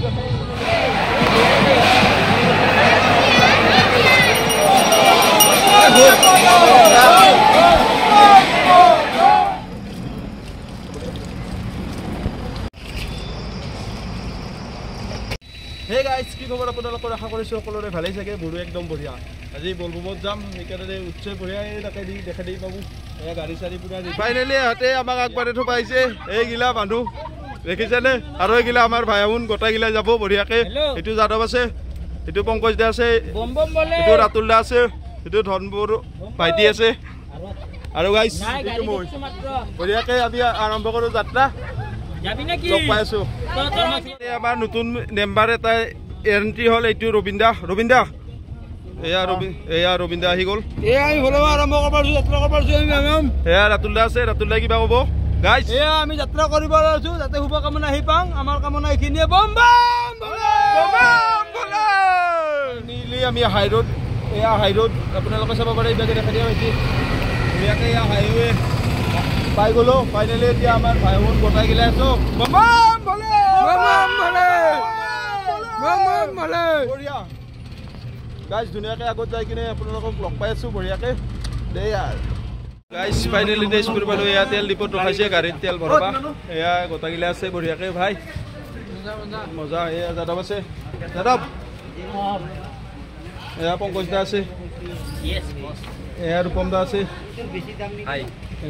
Hey guys, কি খবৰ আপোনালোকৰ আশা কৰিছো সকলোৰে ভালেই থাকে বড়ো একদম বঢ়িয়া আজি বলবমত যাম সেইকাৰণে উৎসৱ বঢ়িয়া এই দেখা দেই পাবো এই গাড়ী চাৰি পুৰা ফাইনালি হাতে আমাক আগবাঢ়ি থৈ পাইছে এই গিলা মানুহ দেখিছেনে আৰু এই গিলা আমাৰ ভাইহুন গোটাই গিলা যাব বঢ়িয়াকে এটো যাদৱ আছে এটো পংকজ দা আছে বম বম বলে এটো ৰাতুল দা আছে এটো ধনপুৰ ভাইটি আছে আৰু গাইস এটো মই বঢ়িয়াকে আমি আৰম্ভ কৰো যাত্ৰা যাবি নাকি লগ পাইছো আমাৰ নতুন মেম্বাৰ এটা এন্ট্ৰি হল এটো ৰবিন্দা এয়া ৰবিন্দা আহি গল আমি হলো আৰম্ভ কৰবাৰছো যাত্ৰা কৰবাৰছো আমি এয়া ৰাতুলদা আছে ৰাতুলদা কিবা কব গাইস এয়া আমি যাত্ৰা কৰিব আছো যাতে শুভ কামনা আহি পাং আমাৰ কামনা এখিনিয়ে বম বম বলে নীলি আমি হাই ৰোড এয়া হাই ৰোড আপোনালোকে চাব পাৰে ইবাগে দেখা দিয়া হৈছে ইয়াতে এয়া হাইৱে পাই গলো ফাইনালি এতিয়া আমাৰ ভাইহুন গোটাই গিলা আছো বম বলে বঢ়িয়া গাইস ধুনীয়াকে আগত যাই কিনে আপোনালোকক লগ পাই আছো বঢ়িয়াকে দে यार গাইস ফাইনালি দেশ পুৰবালো এয়া তেল ডিপোত ৰখাইছে গাড়ীত তেল ভৰবা এয়া গোটাই গিলা আছে বঢ়িয়াকে ভাই মজা এয়া যাদৱ আছে যাদৱ এয়া পংকজ দা আছে यस বস এয়া ৰূপম দা আছে বেছি দাম নি হাই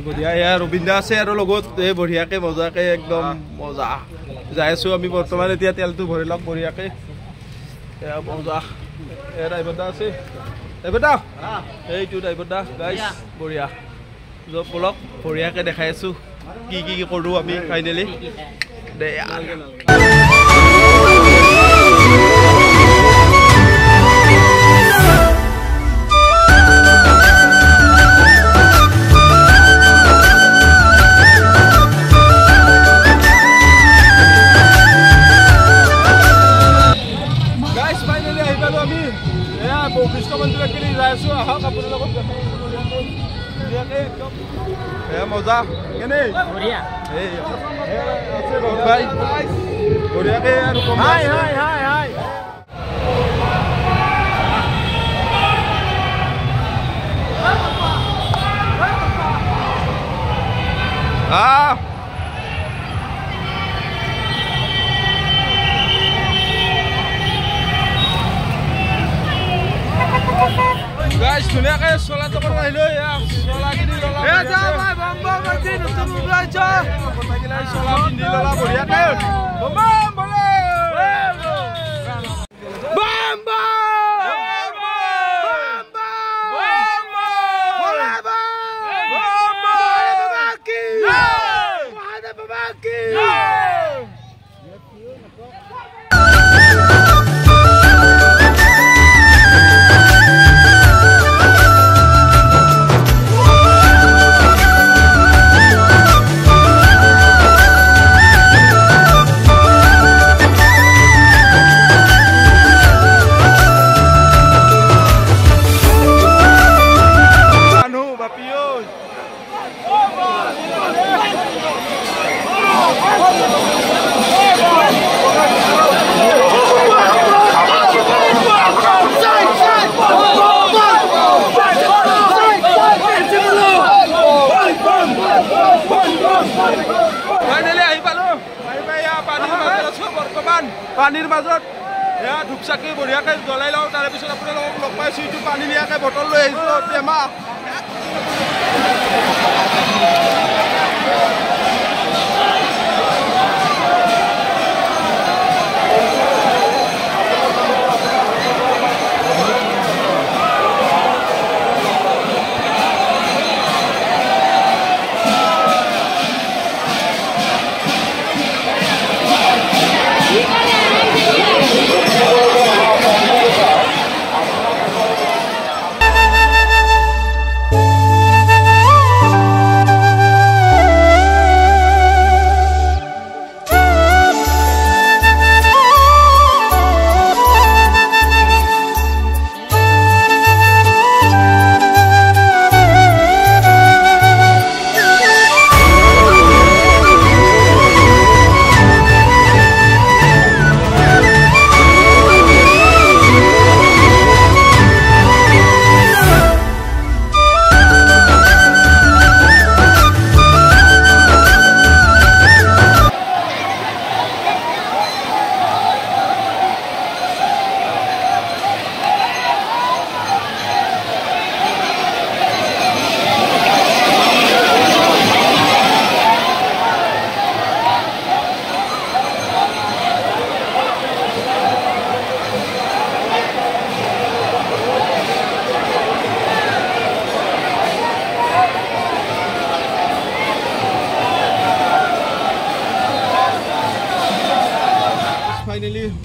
বঢ়িয়া এয়া ৰবিন্দা আছে আৰু লগত এই বঢ়িয়াকে মজাকে একদম মজা যাই আছো আমি বৰ্তমান এতিয়া তেলটো ভৰি লওক বঢ়িয়াকে এয়া মজা এ ড্ৰাইভাৰ দা আছে ড্ৰাইভাৰ দা এইটো ড্ৰাইভাৰ দা গাইস বঢ়িয়া জব ব্লক বঢ়িয়াকে দেখাই আছো কি কৰো আমি ফাইনালি দে মজা কেনে বঢ়িয়া এই আছে ভাই বঢ়িয়াকে আৰু কম হাই guys ধুনীয়াকে চলা তকৰ আহিলো ইয়া চলা কিনি ললা এ যা ভাই বম বম মাটি নতুন উলাইছা কথাগিলা চলা কিনি ললা বঢ়িয়াকে বম বম বলে বম পানীৰ মাজত এয়া ধূপচাকি বঢ়িয়াকে জ্বলাই লওঁ তাৰ পিছত আপোনালোকক লগ পাইছো ইটো পানী নিয়াকে বটল লৈ আহিছো টেমা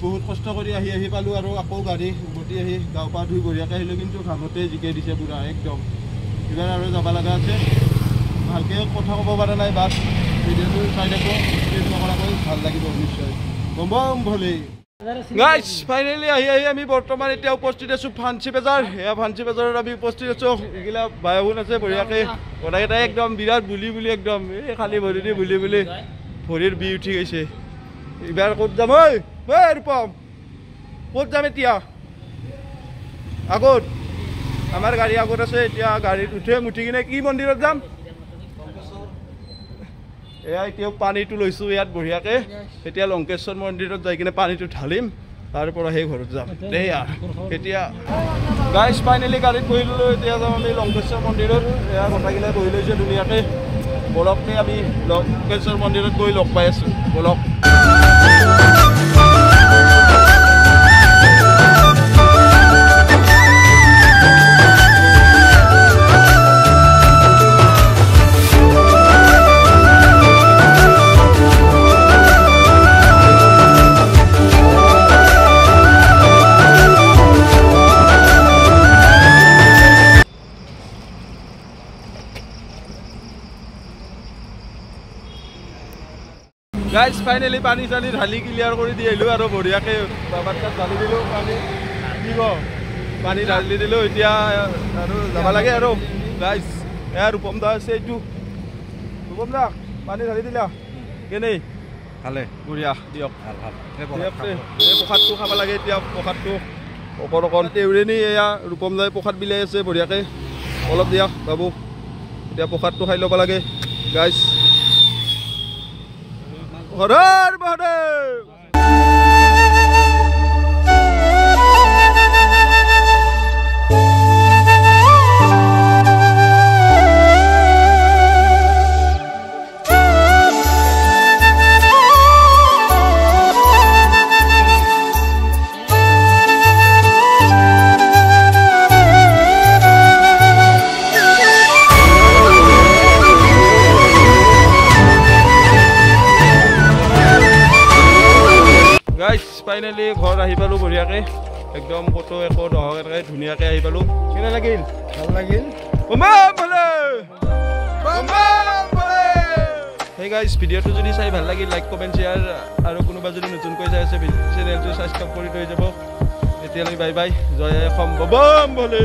বহুত কষ্ট কৰি আহি পালোঁ আৰু আকৌ গাড়ী উভতি আহি গাঁও পা ধুই বঢ়িয়াকৈ আহিলোঁ কিন্তু ঘামতে জিকে দিছে পুৰা একদম এইবাৰ আৰু যাব লগা আছে ভালকৈ কথা ক'ব পৰা নাই বাছ ভিডিঅ'টো চাই থাকোঁ নকৰাকৈ ভাল লাগিব নিশ্চয় গম পাম ভালেই গাইজ ফাইনেলি আহি আমি বৰ্তমান এতিয়া উপস্থিত আছোঁ ফাঞ্চি বজাৰ এয়া ফাঞ্চি বজাৰত আমি উপস্থিত আছোঁ এইগিলা বাই ভোন আছে বঢ়িয়াকৈ গোটেইকেইটাই একদম বিৰাট বুলি একদম এই খালী ভৰি দি বুলি ভৰিৰ বি উঠি গৈছে এইবাৰ ক'ত যাম ঐ ৰূপম ক'ত যাম এতিয়া আগত আমাৰ গাড়ী আগত আছে এতিয়া গাড়ীত উঠি কিনে কি মন্দিৰত যাম এয়া এতিয়া পানীটো লৈছোঁ ইয়াত বঢ়িয়াকৈ এতিয়া লংকেশ্বৰ মন্দিৰত যাই কিনে পানীটো ঢালিম তাৰপৰা সেই ঘৰত যাম এয়া এতিয়া গাইজ ফাইনেলি গাড়ীত বহি ল'লোঁ এতিয়া যাম আমি লংকেশ্বৰ মন্দিৰত এয়া কথাগিলা বহি লৈছোঁ ধুনীয়াকৈ বলককে আমি লংকেশ্বৰ মন্দিৰত গৈ লগ পাই আছোঁ বলক গাইজ ফাইনেলি পানী চানী ঢালি ক্লিয়াৰ কৰি দি আহিলোঁ আৰু বঢ়িয়াকৈ বাবাৰ তাত ঢালি দিলোঁ পানী ঢালি দিলোঁ এতিয়া আৰু যাব লাগে আৰু গাইজ এয়া ৰূপম দা আছে এইটো ৰূপম দা পানী ঢালি দিলা কেনেই ভালে বঢ়িয়া দিয়ক এই প্ৰসাদটো খাব লাগে এতিয়া প্ৰসাদটো অকণ তেউৰেনি এয়া ৰূপম দাই প্ৰসাদ বিলাই আছে বঢ়িয়াকৈ অলপ দিয়া বাবু এতিয়া প্ৰসাদটো খাই ল'ব লাগে গাইজ হৰ হৰ মহাদেৱ ফাইনেলি ঘৰত আহি পালোঁ বঢ়িয়াকৈ একদম ক'তো একো নহকৈ ধুনীয়াকৈ আহি পালোঁ কেনে লাগিল ভাল লাগিল সেই গাইজ ভিডিঅ'টো যদি চাই ভাল লাগিল লাইক কমেণ্ট শ্বেয়াৰ আৰু কোনোবা যদি নতুনকৈ চাই আছে চেনেলটো ছাবস্ক্ৰাইব কৰি থৈ যাব এতিয়ালৈকে বাই বাই জয় অসম বম ভলে